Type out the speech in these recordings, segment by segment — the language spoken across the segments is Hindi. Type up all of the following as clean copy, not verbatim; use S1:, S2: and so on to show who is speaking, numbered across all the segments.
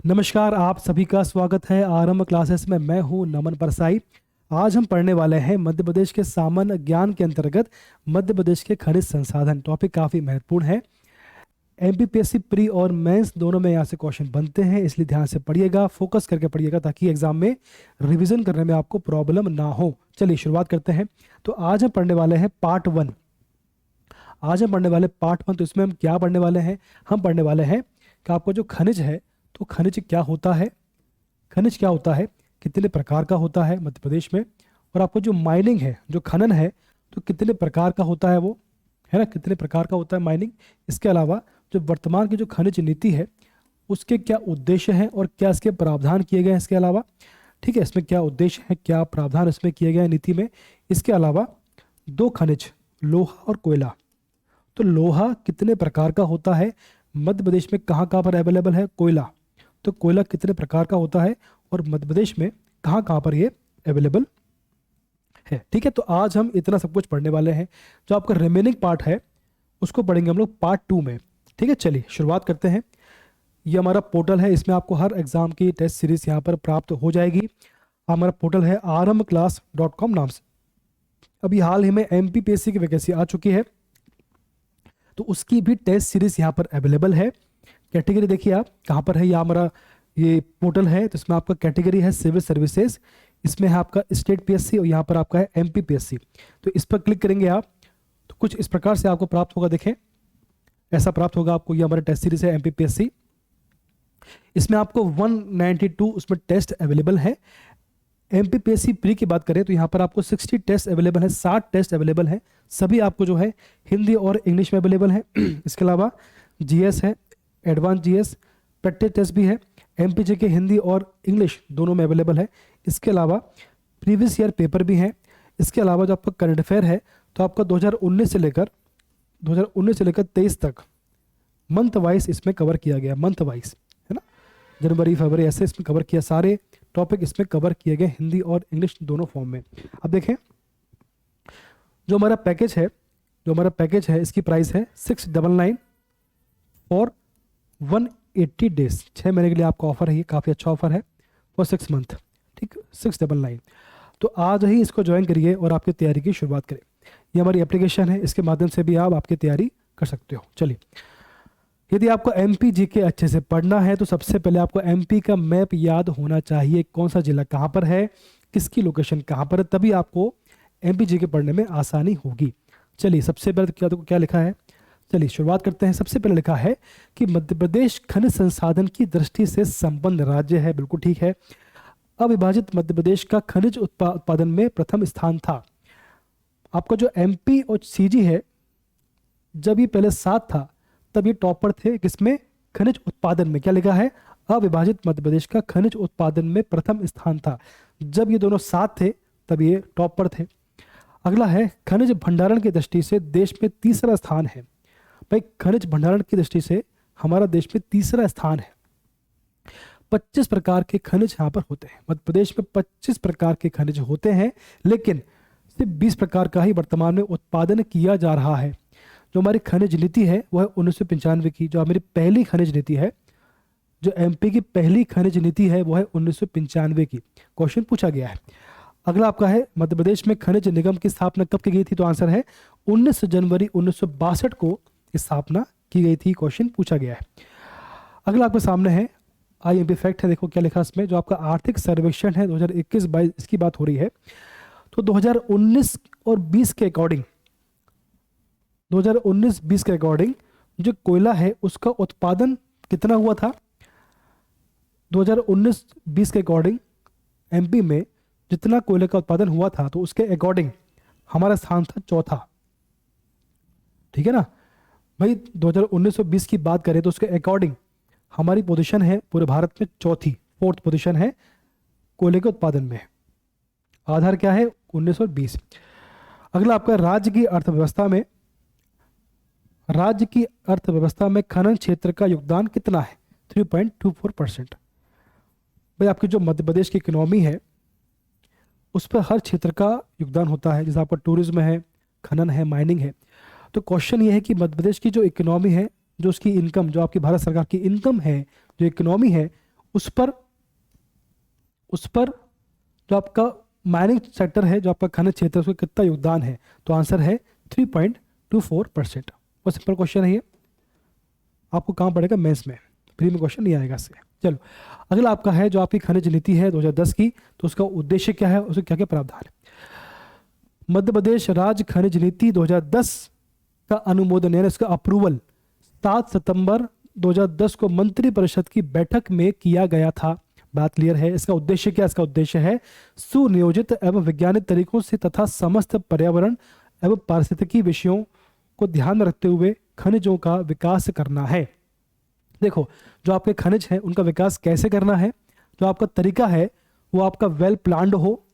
S1: नमस्कार, आप सभी का स्वागत है आरंभ क्लासेस में। मैं हूं नमन परसाई। आज हम पढ़ने वाले हैं मध्य प्रदेश के सामान्य ज्ञान के अंतर्गत मध्य प्रदेश के खनिज संसाधन। टॉपिक काफ़ी महत्वपूर्ण है। एमपीपीएससी प्री और मेंस दोनों में यहाँ से क्वेश्चन बनते हैं, इसलिए ध्यान से पढ़िएगा, फोकस करके पढ़िएगा ताकि एग्जाम में रिवीजन करने में आपको प्रॉब्लम ना हो। चलिए शुरुआत करते हैं। तो आज हम पढ़ने वाले हैं पार्ट वन। आज हम पढ़ने वाले पार्ट वन। तो इसमें हम क्या पढ़ने वाले हैं? हम पढ़ने वाले हैं कि आपको जो खनिज है, तो खनिज क्या होता है, खनिज क्या होता है, कितने प्रकार का होता है मध्य प्रदेश में, और आपको जो माइनिंग है, जो खनन है, तो कितने प्रकार का होता है वो, है ना, कितने प्रकार का होता है माइनिंग। इसके अलावा जो वर्तमान की जो खनिज नीति है उसके क्या उद्देश्य हैं और क्या इसके प्रावधान किए गए हैं इसके अलावा। ठीक है, इसमें क्या उद्देश्य है, क्या प्रावधान इसमें किए गए हैं नीति में। इसके अलावा दो खनिज, लोहा और कोयला। तो लोहा कितने प्रकार का होता है मध्य प्रदेश में, कहाँ कहाँ पर अवेलेबल है कोयला, तो कोयला कितने प्रकार का होता है और मध्य प्रदेश में कहाँ कहाँ पर ये अवेलेबल है। ठीक है, तो आज हम इतना सब कुछ पढ़ने वाले हैं। जो आपका रिमेनिंग पार्ट है उसको पढ़ेंगे हम लोग पार्ट टू में। ठीक है, चलिए शुरुआत करते हैं। ये हमारा पोर्टल है, इसमें आपको हर एग्जाम की टेस्ट सीरीज यहाँ पर प्राप्त हो जाएगी। हमारा पोर्टल है arambclass.com नाम से। अभी हाल ही में एमपीपीएससी की वैकेंसी आ चुकी है, तो उसकी भी टेस्ट सीरीज यहाँ पर अवेलेबल है। कैटेगरी देखिए आप कहाँ पर है, ये हमारा ये पोर्टल है, तो इसमें आपका कैटेगरी है सिविल सर्विसेज, इसमें है आपका स्टेट पीएससी और यहाँ पर आपका है एमपीपीएससी। तो इस पर क्लिक करेंगे आप तो कुछ इस प्रकार से आपको प्राप्त होगा। देखें, ऐसा प्राप्त होगा आपको। ये हमारा टेस्ट सीरीज है एमपीपीएससी। इसमें आपको 192 उसमें टेस्ट अवेलेबल है। एमपीपीएससी प्री की बात करें तो यहाँ पर आपको 60 टेस्ट अवेलेबल है, 60 टेस्ट अवेलेबल है। सभी आपको जो है हिंदी और इंग्लिश में अवेलेबल है। इसके अलावा जीएस है, एडवांस जीएस, प्रैक्टिस टेस्ट भी है। एमपीजे के हिंदी और इंग्लिश दोनों में अवेलेबल है। इसके अलावा प्रीवियस ईयर पेपर भी हैं। इसके अलावा जो आपका करंट अफेयर है, तो आपका 2019 से लेकर 23 तक मंथ वाइज इसमें कवर किया गया, मंथ वाइज, है ना, जनवरी फरवरी ऐसे इसमें कवर किया। सारे टॉपिक इसमें कवर किए गए हिंदी और इंग्लिश दोनों फॉर्म में। अब देखें, जो हमारा पैकेज है इसकी प्राइस है 699 फॉर 180 डेज। 6 महीने के लिए आपका ऑफर है, ये काफ़ी अच्छा ऑफर है फॉर 6 मंथ। ठीक, 699। तो आज ही इसको ज्वाइन करिए और आपकी तैयारी की शुरुआत करें। ये हमारी एप्लीकेशन है, इसके माध्यम से भी आप आपकी तैयारी कर सकते हो। चलिए, यदि आपको एमपी जीके अच्छे से पढ़ना है तो सबसे पहले आपको एमपी का मैप याद होना चाहिए। कौन सा जिला कहाँ पर है, किसकी लोकेशन कहाँ पर है, तभी आपको एमपी जीके पढ़ने में आसानी होगी। चलिए, सबसे पहले क्या लिखा है, चलिए शुरुआत करते हैं। सबसे पहले लिखा है कि मध्य प्रदेश खनिज संसाधन की दृष्टि से संपन्न राज्य है। बिल्कुल ठीक है। अविभाजित मध्य प्रदेश का खनिज उत्पादन में प्रथम स्थान था। आपका जो एमपी और सीजी है, जब ये पहले साथ था तब ये टॉपर थे किसमें, खनिज उत्पादन में। क्या लिखा है, अविभाजित मध्य प्रदेश का खनिज उत्पादन में प्रथम स्थान था। जब ये दोनों साथ थे तब ये टॉपर थे। अगला है, खनिज भंडारण की दृष्टि से देश में तीसरा स्थान है। भाई, खनिज भंडारण की दृष्टि से हमारा देश में तीसरा स्थान है। 25 प्रकार के खनिज यहाँ पर होते हैं। मध्य प्रदेश में 25 प्रकार के खनिज होते हैं, लेकिन सिर्फ 20 प्रकार का ही वर्तमान में उत्पादन किया जा रहा है। जो हमारी खनिज नीति है वह 1995 की, जो हमारी पहली खनिज नीति है, जो एमपी की पहली खनिज नीति है वो है 1995 की। क्वेश्चन पूछा गया है। अगला आपका है, मध्य प्रदेश में खनिज निगम की स्थापना कब की गई थी, तो आंसर है 19 जनवरी 1962 को स्थापना की गई थी। क्वेश्चन पूछा गया है। अगला आपके सामने है आईएमपी फैक्ट है। देखो क्या लिखा इसमें, जो आपका आर्थिक सर्वेक्षण है 2021-22 इसकी बात हो रही है। तो 2019 और 20 के अकॉर्डिंग, 2019-20 के अकॉर्डिंग जो कोयला है उसका उत्पादन कितना हुआ था। 2019-20 के अकॉर्डिंग एमपी में जितना कोयले का उत्पादन हुआ था, तो उसके अकॉर्डिंग हमारा स्थान था चौथा। ठीक है ना भाई, 2019 और 20 की बात करें तो उसके अकॉर्डिंग हमारी पोजीशन है पूरे भारत में चौथी, 4th पोजीशन है कोयले के उत्पादन में। आधार क्या है, 19 और 20। अगला आपका, राज्य की अर्थव्यवस्था में खनन क्षेत्र का योगदान कितना है, 3.24%। भाई, आपकी जो मध्य प्रदेश की इकोनॉमी है उस पर हर क्षेत्र का योगदान होता है। जैसे आपका टूरिज्म है, खनन है, माइनिंग है। तो क्वेश्चन ये है कि मध्य प्रदेश की जो इकोनॉमी है, जो उसकी इनकम, जो आपकी भारत सरकार की इनकम है, जो इकोनॉमी है, उस पर जो आपका माइनिंग सेक्टर है, जो आपका खनिज क्षेत्र है, उसका कितना योगदान है? तो आंसर है 3.24%। बहुत सिंपल क्वेश्चन है ये, आपको कहाँ पड़ेगा? मेंस में, प्री में क्वेश्चन नहीं आएगा इससे। चलो अगला आपका है जो आपकी खनिज नीति है 2010 की, तो उसका उद्देश्य क्या है, उसके क्या क्या प्रावधान है? मध्य प्रदेश राज्य खनिज नीति 2010 का अनुमोदन यानी उसका अप्रूवल 7 सितंबर 2010 को मंत्रि परिषद की बैठक में किया गया था। बात क्लियर है? इसका उद्देश्य क्या? इसका उद्देश्य है सुनियोजित एवं वैज्ञानिक तरीकों से तथा समस्त पर्यावरण एवं पारिस्थितिकी विषयों को ध्यान में रखते हुए खनिजों का विकास करना है। देखो, जो आपके खनिज हैं उनका विकास कैसे करना है, जो आपका तरीका है वो आपका वेल प्लान्ड हो,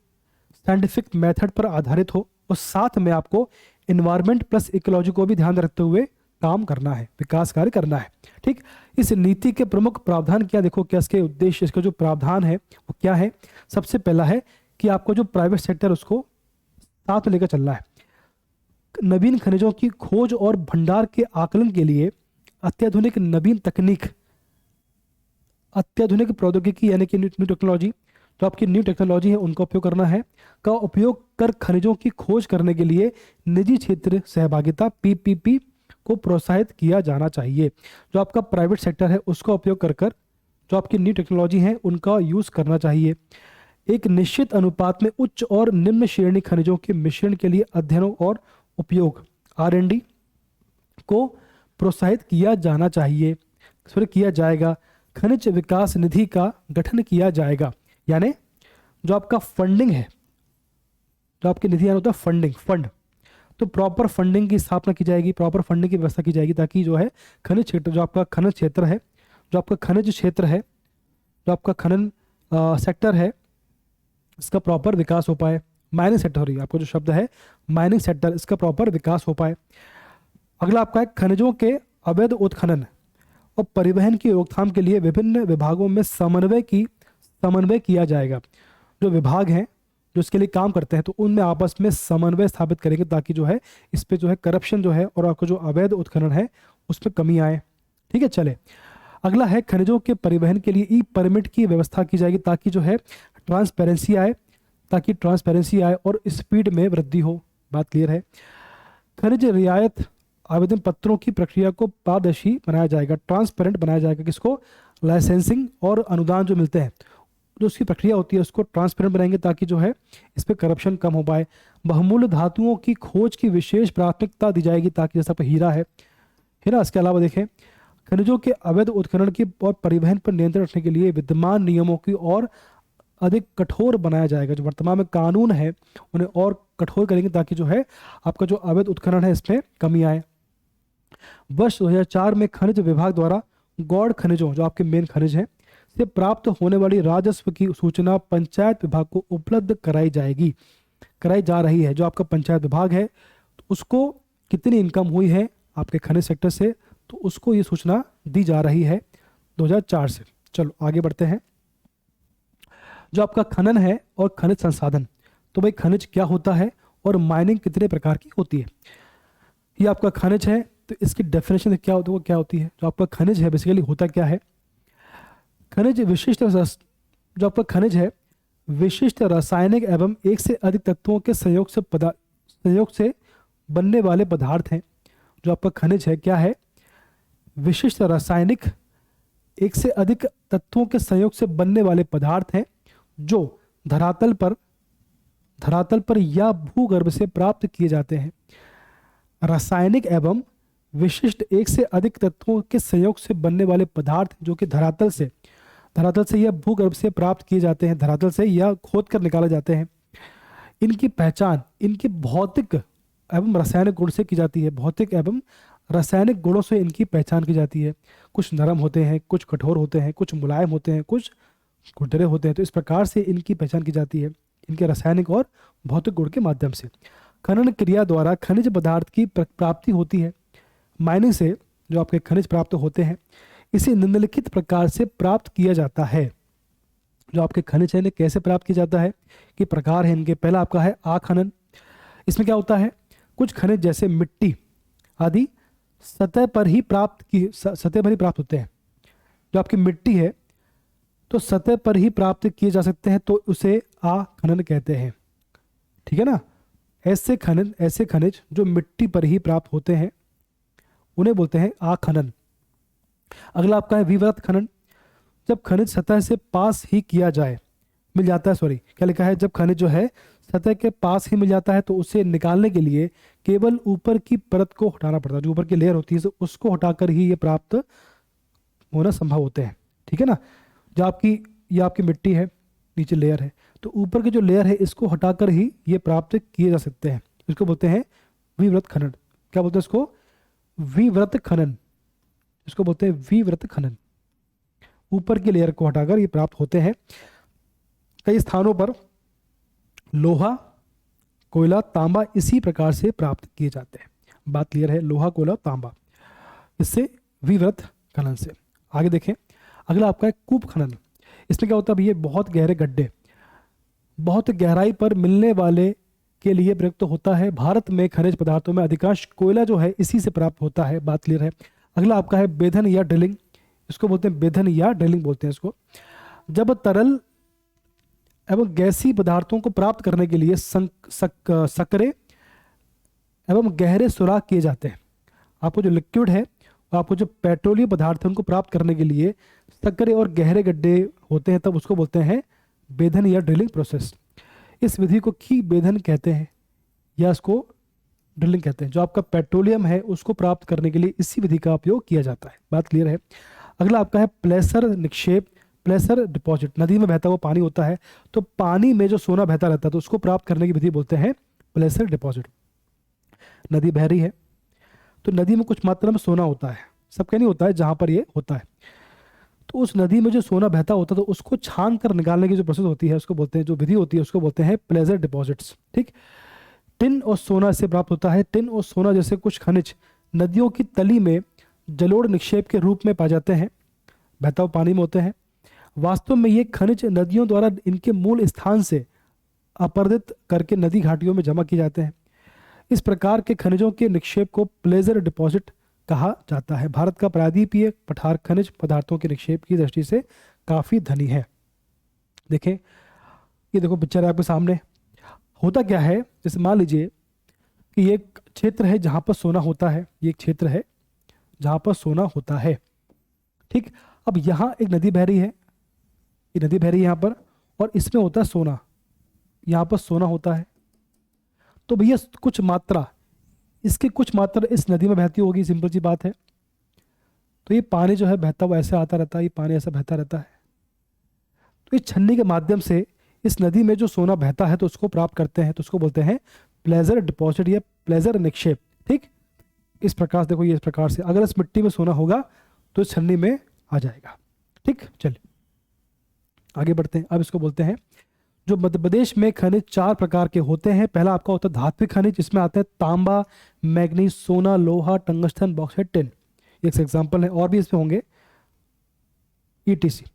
S1: साइंटिफिक मेथड पर आधारित हो, और साथ में आपको इन्वायरमेंट प्लस इकोलॉजी को भी ध्यान में रखते हुए काम करना है, विकास कार्य करना है। ठीक, इस नीति के प्रमुख प्रावधान क्या? देखो क्या इसके उद्देश्य, इसका जो प्रावधान है वो क्या है? सबसे पहला है कि आपको जो प्राइवेट सेक्टर उसको साथ में लेकर चलना है। नवीन खनिजों की खोज और भंडार के आकलन के लिए अत्याधुनिक नवीन तकनीक, अत्याधुनिक प्रौद्योगिकी यानी कि न्यू टेक्नोलॉजी, तो आपकी न्यू टेक्नोलॉजी है उनका उपयोग करना है, का उपयोग कर खनिजों की खोज करने के लिए निजी क्षेत्र सहभागिता पीपीपी को प्रोत्साहित किया जाना चाहिए। जो आपका प्राइवेट सेक्टर है उसका उपयोग कर कर जो आपकी न्यू टेक्नोलॉजी है उनका यूज करना चाहिए। एक निश्चित अनुपात में उच्च और निम्न श्रेणी खनिजों के मिश्रण के लिए अध्ययनों और उपयोग R&D को प्रोत्साहित किया जाना चाहिए, फिर किया जाएगा। खनिज विकास निधि का गठन किया जाएगा, यानी जो आपका फंडिंग है, जो आपकी निधि होता है फंडिंग, फंड, तो प्रॉपर फंडिंग की स्थापना की जाएगी, प्रॉपर फंडिंग की व्यवस्था की जाएगी, ताकि जो है खनिज क्षेत्र, जो आपका खनिज क्षेत्र है, जो आपका खनिज क्षेत्र है, जो आपका खनन सेक्टर है, इसका प्रॉपर विकास हो पाए। माइनिंग सेक्टर, हो आपको जो शब्द है माइनिंग सेक्टर, इसका प्रॉपर विकास हो पाए। अगला आपका है खनिजों के अवैध उत्खनन और परिवहन की रोकथाम के लिए विभिन्न विभागों में समन्वय किया जाएगा। जो विभाग हैं जो इसके लिए काम करते हैं तो उनमें आपस में समन्वय स्थापित करेंगे, ताकि जो है इस पे जो है करप्शन जो है और आपको जो अवैध उत्खनन है उसमें कमी आए। ठीक है, चले अगला है खनिजों के परिवहन के लिए ई परमिट की व्यवस्था की जाएगी, ताकि जो है ट्रांसपेरेंसी आए और स्पीड में वृद्धि हो। बात क्लियर है? खनिज रियायत आवेदन पत्रों की प्रक्रिया को पारदर्शी बनाया जाएगा, ट्रांसपेरेंट बनाया जाएगा। किसको? लाइसेंसिंग और अनुदान जो मिलते हैं, जो उसकी प्रक्रिया होती है उसको ट्रांसपेरेंट बनाएंगे, ताकि जो है इस पर करप्शन कम हो पाए। बहुमूल्य धातुओं की खोज की विशेष प्राथमिकता दी जाएगी, ताकि जैसा हीरा है। इसके अलावा देखें, खनिजों के अवैध उत्खनन की और परिवहन पर नियंत्रण रखने के लिए विद्यमान नियमों की और अधिक कठोर बनाया जाएगा। जो वर्तमान में कानून है उन्हें और कठोर करेंगे, ताकि जो है आपका जो अवैध उत्खनन है इसमें कमी आए। वर्ष 2004 में खनिज विभाग द्वारा गौड़ खनिजों, जो आपके मेन खनिज हैं, से प्राप्त होने वाली राजस्व की सूचना पंचायत विभाग को उपलब्ध कराई जा रही है। जो आपका पंचायत विभाग है तो उसको कितनी इनकम हुई है आपके खनिज सेक्टर से, तो उसको ये सूचना दी जा रही है 2004 से। चलो आगे बढ़ते हैं। जो आपका खनन है और खनिज संसाधन, तो भाई खनिज क्या होता है और माइनिंग कितने प्रकार की होती है। ये आपका खनिज है तो इसकी डेफिनेशन क्या होती है, वो क्या होती है। जो आपका खनिज है बेसिकली होता क्या है? खनिज जो आपका खनिज है विशिष्ट रासायनिक एवं एक से अधिक तत्वों के संयोग से बनने वाले पदार्थ हैं। जो आपका खनिज है क्या है? विशिष्ट रासायनिक एक से अधिक तत्वों के संयोग से बनने वाले पदार्थ हैं, जो धरातल पर या भूगर्भ से प्राप्त किए जाते हैं। रासायनिक एवं विशिष्ट एक से अधिक तत्वों के संयोग से बनने वाले पदार्थ जो कि धरातल से या भूगर्भ से प्राप्त किए जाते हैं, धरातल से या खोद कर निकाले जाते हैं। इनकी पहचान इनके भौतिक एवं रासायनिक गुण से की जाती है। भौतिक एवं रासायनिक गुणों से इनकी पहचान की जाती है। कुछ नरम होते हैं, कुछ कठोर होते हैं, कुछ मुलायम होते हैं, कुछ खुरदरे होते हैं। तो इस प्रकार से इनकी पहचान की जाती है, इनके रासायनिक और भौतिक गुण के माध्यम से। खनन क्रिया द्वारा खनिज पदार्थ की प्राप्ति होती है। माइनिंग से जो आपके खनिज प्राप्त होते हैं इसे निम्नलिखित प्रकार से प्राप्त किया जाता है। जो आपके खनिज है इन्हें कैसे प्राप्त किया जाता है कि प्रकार है इनके। पहला आपका है आखनन। इसमें क्या होता है, कुछ खनिज जैसे मिट्टी आदि सतह पर ही प्राप्त होते हैं। जो आपकी मिट्टी है तो सतह पर ही प्राप्त किए जा सकते हैं तो उसे आखनन कहते हैं। ठीक है ना। ऐसे खनिज जो मिट्टी पर ही प्राप्त होते हैं उन्हें बोलते हैं आखनन। अगला आपका है विवृत खनन। जब खनिज सतह से पास ही किया जाए मिल जाता है, सॉरी क्या लिखा है, जब खनिज जो है सतह के पास ही मिल जाता है तो उसे निकालने के लिए केवल ऊपर की परत को हटाना पड़ता है। जो ऊपर की लेयर होती है तो उसको हटाकर ही ये प्राप्त होना संभव होते हैं। ठीक है ना। जो आपकी ये आपकी मिट्टी है, नीचे लेयर है, तो ऊपर की जो लेयर है इसको हटाकर ही ये प्राप्त किए जा सकते हैं। इसको बोलते हैं विवृत खनन। क्या बोलते हैं इसको? विवृत खनन। इसको बोलते हैं विवृत खनन। ऊपर की लेयर को हटाकर ये प्राप्त होते हैं। कई स्थानों पर लोहा, कोयला, तांबा इसी प्रकार से प्राप्त किए जाते हैं। बात क्लियर है? लोहा, कोयला, तांबा, इससे विवृत खनन से। आगे देखें, अगला आपका है कूप खनन। इसमें क्या होता है? ये बहुत गहरे गड्ढे, बहुत गहराई पर मिलने वाले के लिए प्रयुक्त होता है। भारत में खनिज पदार्थों में अधिकांश कोयला जो है इसी से प्राप्त होता है। बात क्लियर है? अगला आपका है बेधन या ड्रिलिंग। इसको बोलते हैं बेधन या ड्रिलिंग बोलते हैं इसको। जब तरल एवं गैसीय पदार्थों को प्राप्त करने के लिए सकरे एवं गहरे सुराख किए जाते हैं। आपको जो लिक्विड है, आपको जो पेट्रोलियम पदार्थ है, उनको प्राप्त करने के लिए सकरे और गहरे गड्ढे होते हैं, तब उसको बोलते हैं बेधन या ड्रिलिंग प्रोसेस। इस विधि को की बेधन कहते हैं या इसको ड्रिलिंग कहते हैं। जो आपका पेट्रोलियम है उसको प्राप्त करने के लिए इसी विधि का उपयोग किया जाता है। बात क्लियर है? अगला आपका है प्लेसर निक्षेप, प्लेसर डिपॉजिट। नदी में बहता हुआ पानी होता है, तो पानी में जो सोना बहता रहता है तो उसको प्राप्त करने की विधि बोलते हैं प्लेसर डिपॉजिट। नदी बह रही है तो नदी में कुछ मात्रा में सोना होता है, सबके नहीं होता है, जहां पर ये होता है। तो उस नदी में जो सोना बहता होता है तो उसको छान कर निकालने की जो प्रोसेस होती है उसको बोलते हैं, जो विधि होती है उसको बोलते हैं प्लेसर डिपॉजिट्स। ठीक। टिन और सोना इससे प्राप्त होता है। टिन और सोना जैसे कुछ खनिज नदियों की तली में जलोढ़ निक्षेप के रूप में पाए जाते हैं, बहता हुआ पानी में होते हैं। वास्तव में ये खनिज नदियों द्वारा इनके मूल स्थान से अपरदित करके नदी घाटियों में जमा किए जाते हैं। इस प्रकार के खनिजों के निक्षेप को प्लेसर डिपॉजिट कहा जाता है। भारत का प्रायद्वीपीय पठार खनिज पदार्थों के निक्षेप की दृष्टि से काफी धनी है। देखें, ये देखो पिक्चर है आपके सामने। होता क्या है, जैसे मान लीजिए कि ये एक क्षेत्र है जहां पर सोना होता है, ये एक क्षेत्र है जहां पर सोना होता है। ठीक। अब यहाँ एक नदी बह रही है, ये नदी बह रही है यहाँ पर, और इसमें होता है सोना, यहाँ पर सोना होता है। तो भैया कुछ मात्रा, इसकी कुछ मात्रा इस नदी में बहती होगी, सिंपल सी बात है। तो ये पानी जो है बहता हुआ ऐसे आता रहता है, ये पानी ऐसा बहता रहता है। तो इस छन्नी के माध्यम से इस नदी में जो सोना बहता है तो उसको प्राप्त करते हैं, तो उसको बोलते हैं प्लेजर डिपॉजिट या प्लेजर निक्षेप। ठीक। इस प्रकार से देखो, ये इस प्रकार से अगर इस मिट्टी में सोना होगा तो इस छन्नी में आ जाएगा। ठीक। चलिए आगे बढ़ते हैं। अब इसको बोलते हैं, जो मध्य प्रदेश में खनिज 4 प्रकार के होते हैं। पहला आपका होता है धात्विक खनिज, जिसमें आते हैं तांबा, मैग्नीज, सोना, लोहा, टंगस्टन, बॉक्साइट, टिन। एक एग्जांपल है, और भी इसमें होंगे ईटीसी।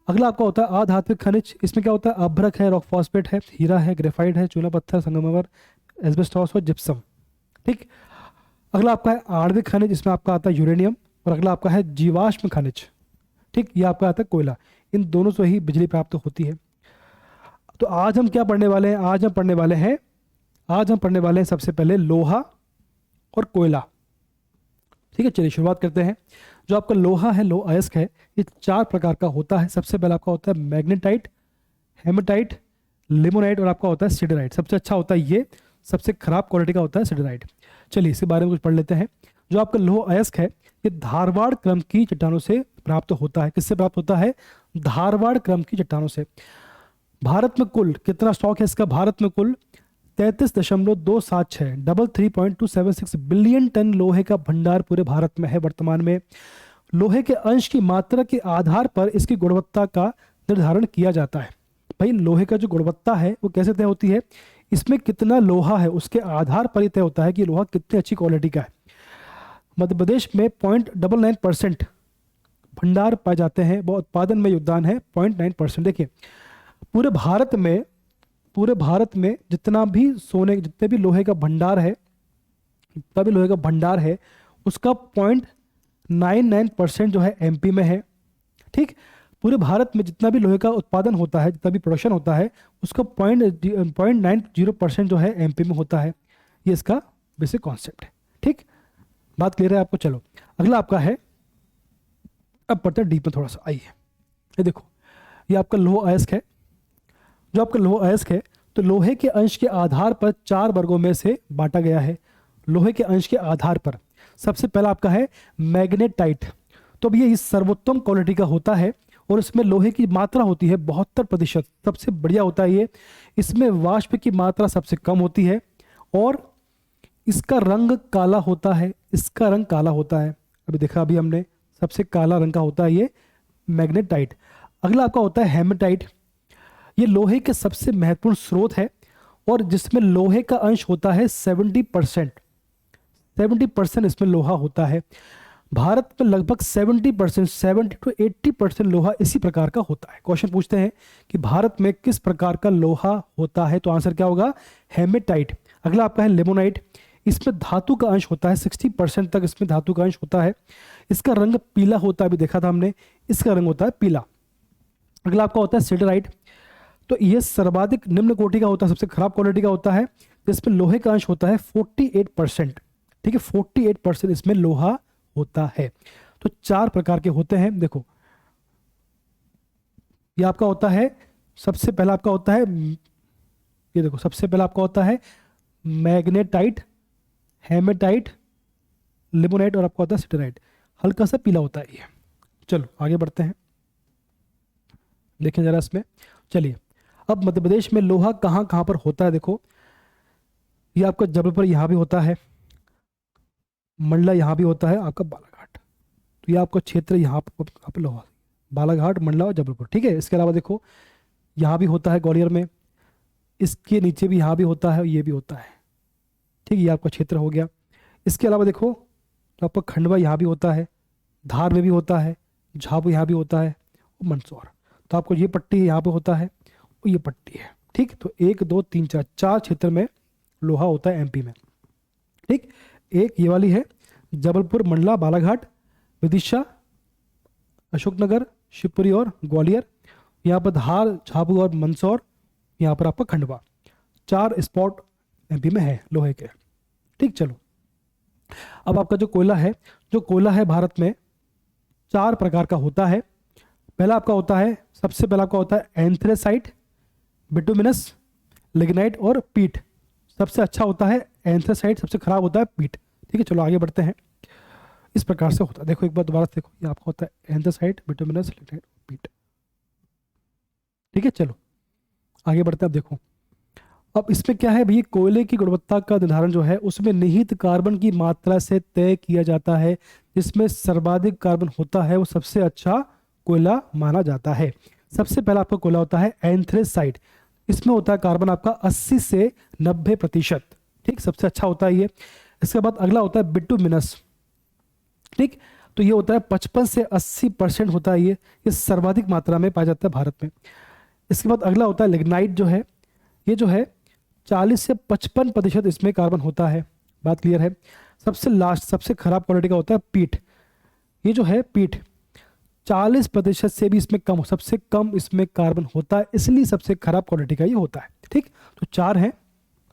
S1: अगला आपका होता है अधात्विक खनिज। इसमें क्या होता है? अभ्रक है, रॉक फॉस्फेट है, हीरा है, ग्रेफाइट है, चूना पत्थर, संगमरमर, एस्बेस्टॉस और जिप्सम। ठीक। अगला आपका है आणविक खनिज, इसमें आपका आता है यूरेनियम। और अगला आपका है जीवाश्म खनिज। ठीक। ये आपका आता है कोयला। इन दोनों से ही बिजली प्राप्त होती है। तो आज हम क्या पढ़ने वाले हैं? आज हम पढ़ने वाले हैं सबसे पहले लोहा और कोयला। ठीक है, चलिए शुरुआत करते हैं। जो आपका लोहा है, लोह अयस्क है, ये 4 प्रकार का होता है। सबसे पहले आपका होता है मैग्नेटाइट, हेमेटाइट, लिमोनाइट और आपका होता है सिडराइट। सबसे अच्छा होता है ये, सबसे खराब क्वालिटी का होता है सिडराइट। चलिए इसके बारे में कुछ पढ़ लेते हैं। जो आपका लोह अयस्क है ये धारवाड़ क्रम की चट्टानों से प्राप्त होता है। किससे प्राप्त होता है? धारवाड़ क्रम की चट्टानों से। भारत में कुल कितना स्टॉक है इसका? भारत में कुल 33.276 3.276 बिलियन टन लोहे का भंडार पूरे भारत में है। वर्तमान में लोहे के अंश की मात्रा के आधार पर इसकी गुणवत्ता का निर्धारण किया जाता है। भाई लोहे का जो गुणवत्ता है वो कैसे तय होती है? इसमें कितना लोहा है उसके आधार पर ही तय होता है कि लोहा कितनी अच्छी क्वालिटी का है। मध्य प्रदेश में 0.99% भंडार पाए जाते हैं, वो उत्पादन में योगदान है 0.9%। देखिए पूरे भारत में जितना भी सोने, जितने भी लोहे का भंडार है, जितना भी लोहे का भंडार है उसका 0.99% जो है एमपी में है। ठीक। पूरे भारत में जितना भी लोहे का उत्पादन होता है, जितना भी प्रोडक्शन होता है, उसका 0.90% जो है एमपी में होता है। ये इसका बेसिक कॉन्सेप्ट है। ठीक, बात क्लियर है आपको? चलो अगला आपका है, अब पढ़ते हैं डीप में थोड़ा सा। आइए, ये देखो, ये आपका लौह अयस्क है। जो आपका लौह अयस्क है, तो लोहे के अंश के आधार पर 4 वर्गों में से बांटा गया है। लोहे के अंश के आधार पर सबसे पहला आपका है मैग्नेटाइट। तो अब ये इस सर्वोत्तम क्वालिटी का होता है और इसमें लोहे की मात्रा होती है 72%, सबसे बढ़िया होता है ये। इसमें वाष्प की मात्रा सबसे कम होती है और इसका रंग काला होता है। इसका रंग काला होता है, अभी देखा अभी हमने, सबसे काला रंग का होता है ये मैग्नेटाइट। अगला आपका होता है हेमेटाइट। ये लोहे के सबसे महत्वपूर्ण स्रोत है और जिसमें लोहे का अंश होता है 70%। 70% इसमें लोहा होता है। भारत में लगभग 70%, 70 to 80% लोहा इसी प्रकार का होता है। क्वेश्चन पूछते हैं कि भारत में किस प्रकार का लोहा होता है, तो आंसर क्या होगा? हेमेटाइट। अगला आपका है लिमोनाइट। इसमें धातु का अंश होता है 60% तक, इसमें धातु का अंश होता है। इसका रंग पीला होता है, अभी देखा था हमने, इसका रंग होता है पीला। अगला आपका होता है सिडराइट। तो यह सर्वाधिक निम्न कोटि का होता है, सबसे खराब क्वालिटी का होता है, जिसमें लोहे का अंश होता है 48%। ठीक है, 48% इसमें लोहा होता है। तो 4 प्रकार के होते हैं। देखो, ये आपका होता है, सबसे पहला आपका होता है, ये देखो, सबसे पहला आपका होता है मैग्नेटाइट, हेमेटाइट, लिमोनाइट और आपका होता है सिडराइट। हल्का सा पीला होता है ये। चलो आगे बढ़ते हैं, देखें जरा इसमें। चलिए, अब मध्य प्रदेश में लोहा कहाँ कहाँ पर होता है? देखो, ये आपका जबलपुर यहाँ भी होता है, मंडला यहाँ भी होता है, आपका बालाघाट। तो ये आपका क्षेत्र यहाँ पर लोहा, बालाघाट, मंडला और जबलपुर। ठीक है, इसके अलावा देखो यहाँ भी होता है ग्वालियर में, इसके नीचे भी यहाँ भी होता है, ये भी होता है। ठीक है, ये आपका क्षेत्र हो गया। इसके अलावा देखो, तो आपका खंडवा यहाँ भी होता है, धार में भी होता है, झाबुआ यहाँ भी होता है और मंदसौर। तो आपको ये पट्टी यहाँ पे होता है और ये पट्टी है। ठीक, तो 1 2 3 4 4 क्षेत्र में लोहा होता है एमपी में। ठीक, एक ये वाली है जबलपुर, मंडला, बालाघाट, विदिशा, अशोकनगर, शिवपुरी और ग्वालियर। यहाँ पर धार, झाबुआ और मंदसौर, यहाँ पर आपका खंडवा। 4 स्पॉट एमपी में है लोहे के। ठीक, चलो अब आपका जो कोयला है, जो कोयला है भारत में 4 प्रकार का होता है। पहला आपका होता है, सबसे पहला आपका होता है एंथ्रेसाइट, बिटुमिनस, लिग्नाइट और पीट। सबसे अच्छा होता है एंथ्रेसाइट, सबसे खराब होता है पीट। ठीक है, चलो आगे बढ़ते हैं। इस प्रकार से होता है, देखो एक बार दोबारा से देखो, ये आपका होता है एंथ्रेसाइट, बिटुमिनस, लिग्नाइट, पीट। ठीक है, चलो आगे बढ़ते हैं। अब देखो, अब इसमें क्या है भैया, कोयले की गुणवत्ता का निर्धारण जो है उसमें निहित कार्बन की मात्रा से तय किया जाता है। जिसमें सर्वाधिक कार्बन होता है वो सबसे अच्छा कोयला माना जाता है। सबसे पहला आपका कोयला होता है एंथ्रेसाइट। इसमें होता है कार्बन आपका 80 से 90%। ठीक, सबसे अच्छा होता है ये। इसके बाद अगला होता है बिटुमिनस। ठीक, तो ये होता है 55 से 80% होता है ये सर्वाधिक मात्रा में पाया जाता है भारत में। इसके बाद अगला होता है लिग्नाइट, जो है ये जो है 40 से 55% इसमें कार्बन होता है। बात क्लियर है? सबसे लास्ट, सबसे खराब क्वालिटी का होता है पीट। ये जो है पीट 40% से भी इसमें कम, सबसे कम इसमें कार्बन होता है, इसलिए सबसे खराब क्वालिटी का ये होता है। ठीक, तो 4 हैं।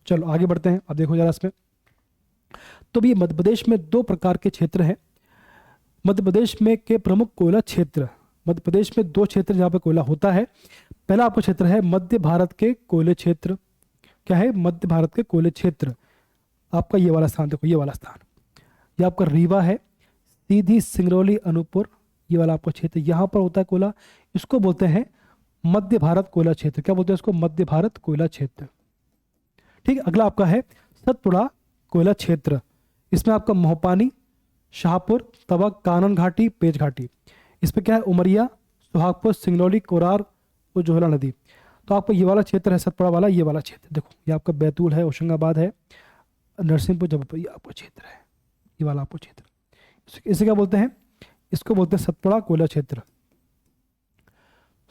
S1: चलो आगे बढ़ते हैं। अब देखो जरा इसमें, तो भी मध्य प्रदेश में 2 प्रकार के क्षेत्र हैं। मध्य प्रदेश में के प्रमुख कोयला क्षेत्र, मध्य प्रदेश में 2 क्षेत्र जहाँ पे कोयला होता है। पहला आपका क्षेत्र है मध्य भारत के कोयले क्षेत्र। क्या है? मध्य भारत के कोयले क्षेत्र। आपका ये वाला स्थान देखो, ये वाला स्थान, ये आपका रीवा है, सीधी, सिंगरौली, अनूपपुर, ये वाला आपका क्षेत्र, यहाँ पर होता है कोयला। इसको बोलते हैं मध्य भारत कोयला क्षेत्र। क्या बोलते हैं इसको? मध्य भारत कोयला क्षेत्र। ठीक, अगला आपका है सतपुड़ा कोयला क्षेत्र। इसमें आपका मोहपानी, शाहपुर, तबक, कानन घाटी, पेज घाटी। इसमें क्या है? उमरिया, सुहागपुर, सिंगरौली, कोरार और जोहला नदी। तो आपका ये वाला क्षेत्र है सतपुड़ा वाला, ये वाला क्षेत्र देखो, ये आपका बैतूल है, होशंगाबाद है, नरसिंहपुर, जबलपुर, ये आपका क्षेत्र है, ये वाला आपका क्षेत्र। इसे क्या बोलते हैं? इसको बोलते हैं सतपुड़ा कोयला क्षेत्र।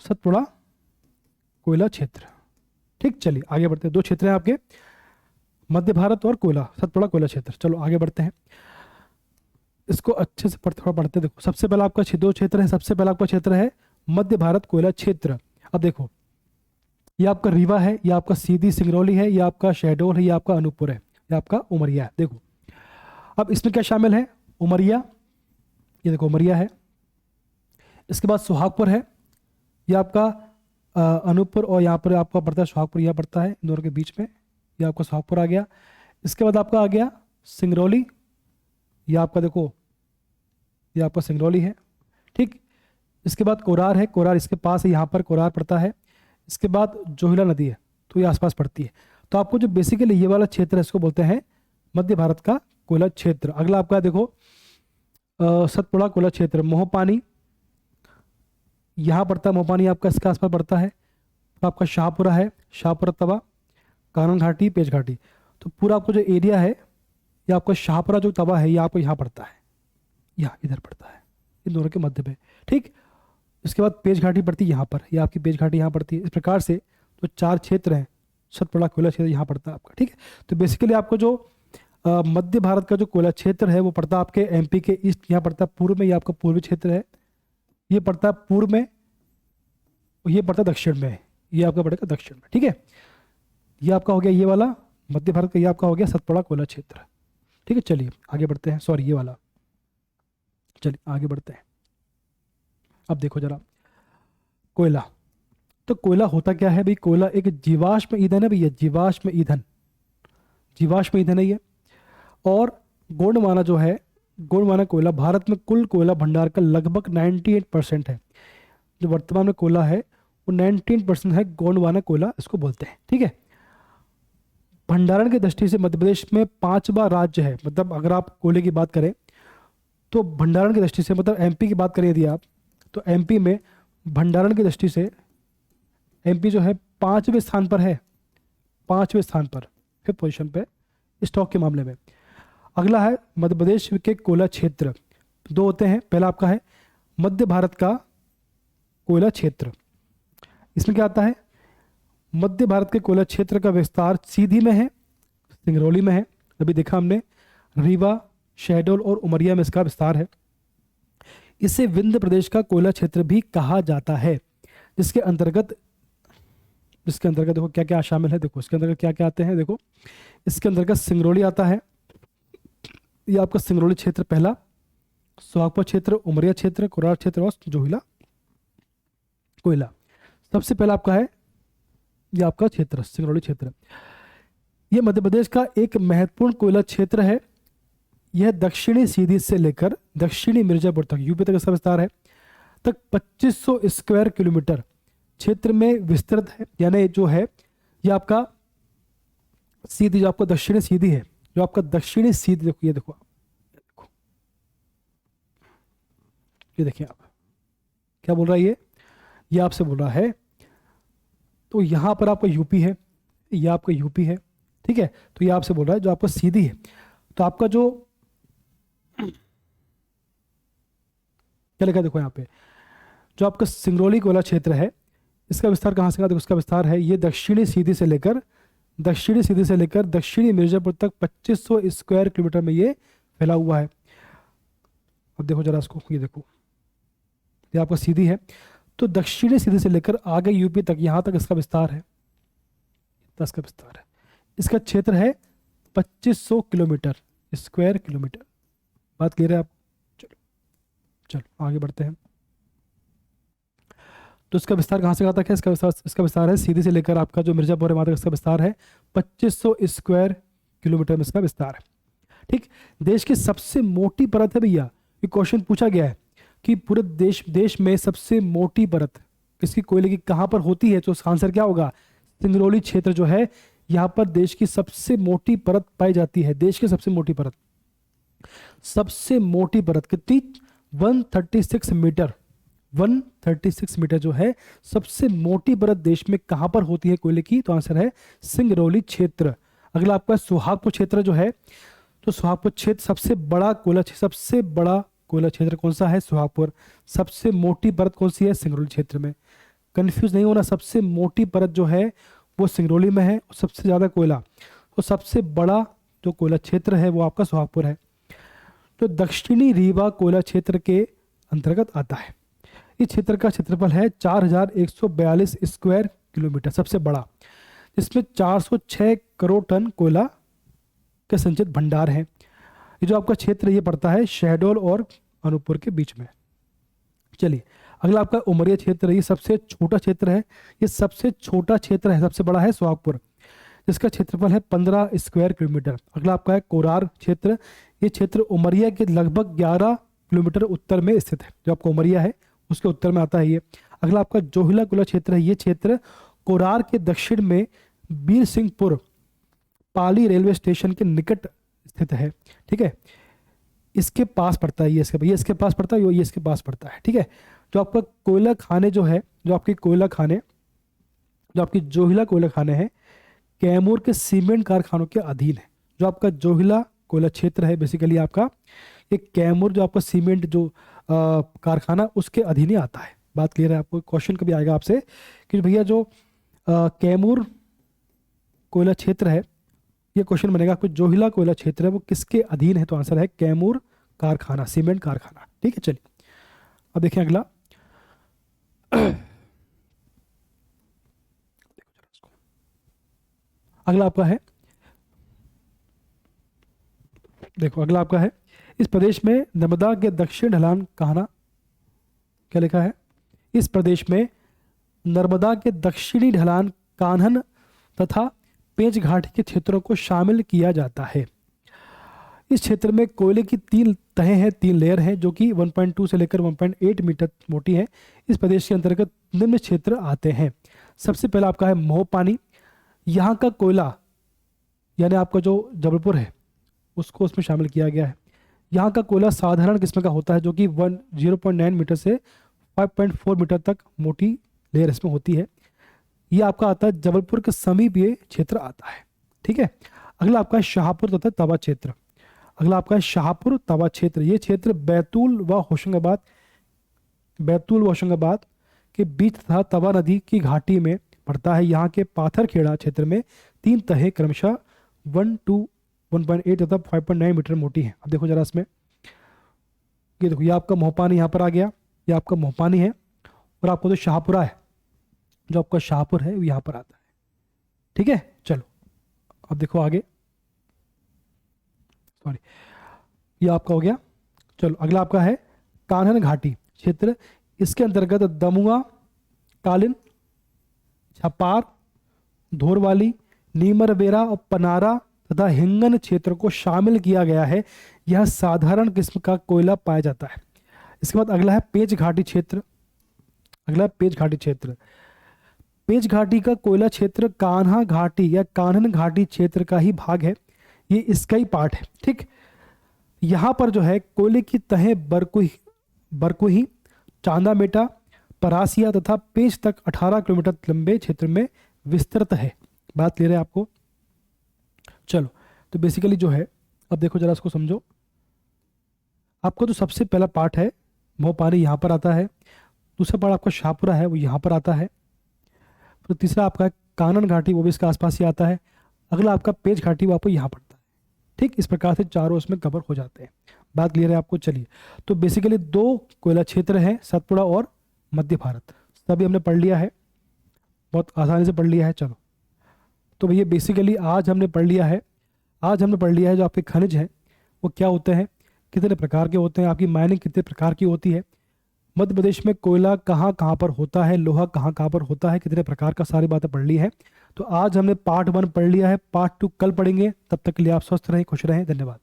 S1: सतपुड़ा कोयला क्षेत्र। ठीक, चलिए आगे बढ़ते हैं। 2 क्षेत्र हैं आपके, मध्य भारत और कोयला, सतपुड़ा कोयला क्षेत्र। चलो आगे बढ़ते हैं, इसको अच्छे से थोड़ा पढ़ते हैं। देखो, सबसे पहला आपका 2 क्षेत्र है। सबसे पहला आपका क्षेत्र है मध्य भारत कोयला क्षेत्र। अब देखो, ये आपका रीवा है, ये आपका सीधी सिंगरौली है, ये आपका शहडोल है, ये आपका अनूपपुर है, ये आपका उमरिया है। देखो अब इसमें क्या शामिल है, उमरिया, ये देखो उमरिया है, इसके बाद सुहागपुर है, ये आपका अनूपपुर, और यहाँ पर आपका पड़ता है सुहागपुर, यहाँ पड़ता है इन दोनों के बीच में, ये आपका सुहागपुर आ गया। इसके बाद आपका आ गया सिंगरौली, ये आपका देखो, ये आपका सिंगरौली है, ठीक। इसके बाद कोरार है, कोरार इसके पास है, यहाँ पर कोरार पड़ता है। इसके बाद जोहिला नदी है, तो ये आसपास पड़ती है। तो आपको जो बेसिकली ये वाला क्षेत्र है, इसको बोलते हैं मध्य भारत का कोयला क्षेत्र। अगला आपका देखो सतपुड़ा कोयला क्षेत्र, मोहपानी यहाँ पड़ता है, मोहपानी आपका इसके आसपास पड़ता है। तो आपका शाहपुरा है, शाहपुरा तवा, कानन घाटी, पेच घाटी। तो पूरा आपको जो एरिया है, ये आपका शाहपुरा जो तवा है, ये आपको यहाँ पड़ता है, यहाँ इधर पड़ता है, इन दोनों के मध्य में, ठीक। इसके बाद पेच घाटी पड़ती है यहाँ पर, ये आपकी पेच घाटी यहाँ पड़ती है। इस प्रकार से जो 4 क्षेत्र हैं, सतपुड़ा कोयला क्षेत्र यहाँ पड़ता है आपका, ठीक है। तो बेसिकली आपको जो मध्य भारत का जो कोयला क्षेत्र है वो पड़ता है आपके एमपी के ईस्ट, यहाँ पड़ता है पूर्व में, ये आपका पूर्वी क्षेत्र है, ये पड़ता है पूर्व में, ये पड़ता है दक्षिण में, ये आपका पड़ेगा दक्षिण में, ठीक है। ये आपका हो गया ये वाला मध्य भारत का, ये आपका हो गया सतपुड़ा कोयला क्षेत्र, ठीक है। चलिए आगे बढ़ते हैं, सॉरी ये वाला, चलिए आगे बढ़ते हैं। अब देखो जरा कोयला, तो कोयला होता क्या है भाई, कोयला एक जीवाश्म ईंधन है भैया, जीवाश्म ईंधन, जीवाश्म ईंधन है ये। और गोंडवाना जो है, गोंडवाना कोयला भारत में कुल कोयला भंडार का लगभग 98% है। जो वर्तमान में कोयला है वो 19% है, गोंडवाना कोयला इसको बोलते हैं, ठीक है। भंडारण की दृष्टि से मध्य प्रदेश में 5वां राज्य है, मतलब अगर आप कोयले की बात करें तो भंडारण की दृष्टि से, मतलब एमपी की बात करें यदि आप, तो एमपी में भंडारण की दृष्टि से एमपी जो है 5वें स्थान पर है, 5वें स्थान पर, 5th पोजीशन पे स्टॉक के मामले में। अगला है मध्य प्रदेश के कोयला क्षेत्र, 2 होते हैं। पहला आपका है मध्य भारत का कोयला क्षेत्र, इसमें क्या आता है, मध्य भारत के कोयला क्षेत्र का विस्तार सीधी में है, सिंगरौली में है, अभी देखा हमने, रीवा, शहडोल और उमरिया में इसका विस्तार है। इसे विंध्य प्रदेश का कोयला क्षेत्र भी कहा जाता है, जिसके अंतर्गत देखो क्या क्या शामिल है, देखो इसके अंतर्गत क्या क्या आते हैं, देखो इसके अंतर्गत सिंगरौली आता है, ये आपका सिंगरौली क्षेत्र पहला, सुहागपुर क्षेत्र, उमरिया क्षेत्र, कोरार क्षेत्र और जोहिला कोयला। सबसे पहला आपका है ये आपका क्षेत्र सिंगरौली क्षेत्र। यह मध्य प्रदेश का एक महत्वपूर्ण कोयला क्षेत्र है। यह दक्षिणी सीधी से लेकर दक्षिणी मिर्जापुर तक, यूपी तक इसका विस्तार है, तक 2500 स्क्वायर किलोमीटर क्षेत्र में विस्तृत है। यानी जो है ये आपका सीधी, जो आपका दक्षिणी सीधी है, जो आपका दक्षिणी सीधी, देखो ये देखो, ये देखिए आप क्या बोल रहा है, ये आपसे बोल रहा है। तो यहां पर आपका यूपी है, ये आपका यूपी है, ठीक है। तो ये आपसे बोल रहा है जो आपका सीधी है, तो आपका जो क्या लिखा है, देखो यहाँ पे जो आपका सिंगरौली कोयला क्षेत्र है, इसका विस्तार कहाँ से, देखो इसका विस्तार है, ये दक्षिणी सीधी से लेकर दक्षिणी मिर्जापुर तक 2500 स्क्वायर किलोमीटर में ये फैला हुआ है। अब देखो जरा इसको, ये देखो ये आपका सीधी है, तो दक्षिणी सीधी से लेकर आगे यूपी तक, यहां तक इसका विस्तार है, इसका विस्तार है। इसका क्षेत्र है 2500 किलोमीटर, स्क्वायर किलोमीटर। बात क्लियर है आप? चलो चलो आगे बढ़ते हैं। तो इसका विस्तार कहाँ से कहाँ तक है, इसका विस्तार है सीधी से लेकर आपका जो मिर्जापुर है वहां तक इसका विस्तार है 2500 स्क्वायर किलोमीटर में इसका विस्तार है, ठीक। देश की सबसे मोटी परत है भैया, ये क्वेश्चन पूछा गया है कि पूरे देश में सबसे मोटी परत किसकी, कोयले की कहाँ पर होती है, तो उसका आंसर क्या होगा, सिंगरौली क्षेत्र जो है, यहाँ पर देश की सबसे मोटी परत पाई जाती है। देश की सबसे मोटी परत, सबसे मोटी परत कितनी, 136 मीटर, 136 मीटर जो है सबसे मोटी परत देश में कहां पर होती है कोयले की, तो आंसर है सिंगरौली क्षेत्र। अगला आपका सुहागपुर क्षेत्र जो है, तो सुहागपुर क्षेत्र सबसे बड़ा कोयला क्षेत्र कौन सा है, सुहागपुर। सबसे मोटी परत कौन सी है, सिंगरौली क्षेत्र में। कंफ्यूज नहीं होना, सबसे मोटी परत जो है वो सिंगरौली में है, और सबसे ज्यादा कोयला, तो सबसे बड़ा जो कोयला क्षेत्र है वो आपका सुहागपुर है, जो दक्षिणी रीवा कोयला क्षेत्र के अंतर्गत आता है। इस क्षेत्र का क्षेत्रफल है 4142 स्क्वायर किलोमीटर, सबसे बड़ा, जिसमें 406 करोड़ टन कोयला के संचित भंडार हैं। ये जो आपका क्षेत्र ये पड़ता है शहडोल और अनूपपुर के बीच में। चलिए अगला आपका उमरिया क्षेत्र है, ये सबसे छोटा क्षेत्र है, ये सबसे छोटा क्षेत्र है, सबसे बड़ा है सुहागपुर, जिसका क्षेत्रफल है 15 स्क्वायर किलोमीटर। अगला आपका है कोरार क्षेत्र, ये क्षेत्र उमरिया के लगभग 11 किलोमीटर उत्तर में स्थित है। जो आपका उमरिया है उसके उत्तर में आता है ये। अगला आपका जोहिला कोयला क्षेत्र है, ये क्षेत्र कोरार के दक्षिण में बीर सिंहपुर पाली रेलवे स्टेशन के निकट स्थित है। ठीक है, इसके पास पड़ता है, ये इसके पास पड़ता है, ये इसके पास पड़ता है। ठीक है, जो आपका कोयला खाने जो है, जो आपकी जोहिला कोयला खाने हैं कैमूर के सीमेंट कारखानों के अधीन है। जो आपका जोहिला कोयला क्षेत्र है बेसिकली आपका ये कैमूर जो आपका सीमेंट जो कारखाना उसके अधीन ही आता है। बात क्लियर है आपको? क्वेश्चन कभी आएगा आपसे कि भैया जो कैमूर कोयला क्षेत्र है, ये क्वेश्चन बनेगा आपको जोहिला कोयला क्षेत्र है वो किसके अधीन है? तो आंसर है कैमूर कारखाना, सीमेंट कारखाना। ठीक है, चलिए अब देखें अगला। अगला आपका है, देखो अगला आपका है, इस प्रदेश में नर्मदा के दक्षिण ढलान कान्हा, क्या लिखा है? इस प्रदेश में नर्मदा के दक्षिणी ढलान कान्हन तथा पेंच घाटी के क्षेत्रों को शामिल किया जाता है। इस क्षेत्र में कोयले की 3 तहें हैं, 3 लेयर हैं, जो कि 1.2 से लेकर 1.8 मीटर मोटी है। इस प्रदेश के अंतर्गत निम्न क्षेत्र आते हैं। सबसे पहला आपका है मोह पानी, यहाँ का कोयला यानी आपका जो जबलपुर है उसको उसमें शामिल किया गया है। यहाँ का कोयला साधारण किस्म का होता है, जो कि 0.9 मीटर से 5.4 मीटर तक मोटी लेयर इसमें होती है। ये आपका आता है जबलपुर के समीप ये क्षेत्र आता है। ठीक है, अगला आपका है शाहपुर तथा तवा क्षेत्र। अगला आपका है शाहपुर तवा क्षेत्र, ये क्षेत्र बैतूल व होशंगाबाद के बीच तथा तवा नदी की घाटी में पड़ता है। यहाँ के पाथरखेड़ा क्षेत्र में 3 तहें क्रमशः 1.8 तथा 5.9 मीटर मोटी है। अब देखो जरा इसमें, ये देखो ये आपका मोहपानी यहाँ पर आ गया, ये आपका मोहपानी है, और आपको जो शाहपुरा है, जो आपका शाहपुर है वो यहाँ पर आता है। ठीक है, चलो अब देखो आगे, सॉरी ये आपका हो गया। चलो अगला आपका है कान्हन घाटी क्षेत्र, इसके अंतर्गत दमुआ, कालिन, छपार, धोरवाली, नीमरबेरा और पनारा तथा हिंगन क्षेत्र को शामिल किया गया है। यह साधारण किस्म का कोयला पाया जाता है। इसके बाद अगला है पेंच घाटी क्षेत्र। अगला पेंच घाटी क्षेत्र, पेंच घाटी का कोयला क्षेत्र कान्हा घाटी या कान्हन घाटी क्षेत्र का ही भाग है, ये इसका ही पार्ट है। ठीक, यहाँ पर जो है कोयले की तहें बरकुही, चांदामेटा, परासिया तथा पेंच तक 18 किलोमीटर लंबे क्षेत्र में विस्तृत है। बात क्लियर है आपको? चलो तो बेसिकली जो है, अब देखो जरा इसको समझो। आपको तो सबसे पहला पार्ट है मोहपानी, यहाँ पर आता है। दूसरा पार्ट आपका शाहपुरा है वो यहाँ पर आता है। तो तीसरा आपका कानन घाटी, वो भी इसके आसपास ही आता है। अगला आपका पेंच घाटी, वो आपको यहाँ पड़ता है। ठीक, इस प्रकार से चारों इसमें कवर हो जाते हैं। बात क्लियर है आपको? चलिए, तो बेसिकली 2 कोयला क्षेत्र हैं, सतपुड़ा और मध्य भारत, सभी हमने पढ़ लिया है, बहुत आसानी से पढ़ लिया है। चलो तो भैया बेसिकली आज हमने पढ़ लिया है जो आपके खनिज हैं वो क्या होते हैं, कितने प्रकार के होते हैं, आपकी माइनिंग कितने प्रकार की होती है, मध्य प्रदेश में कोयला कहाँ कहाँ पर होता है, लोहा कहाँ कहाँ पर होता है, कितने प्रकार का, सारी बातें पढ़ ली है। तो आज हमने पार्ट 1 पढ़ लिया है, पार्ट 2 कल पढ़ेंगे। तब तक के लिए आप स्वस्थ रहें, खुश रहें, धन्यवाद।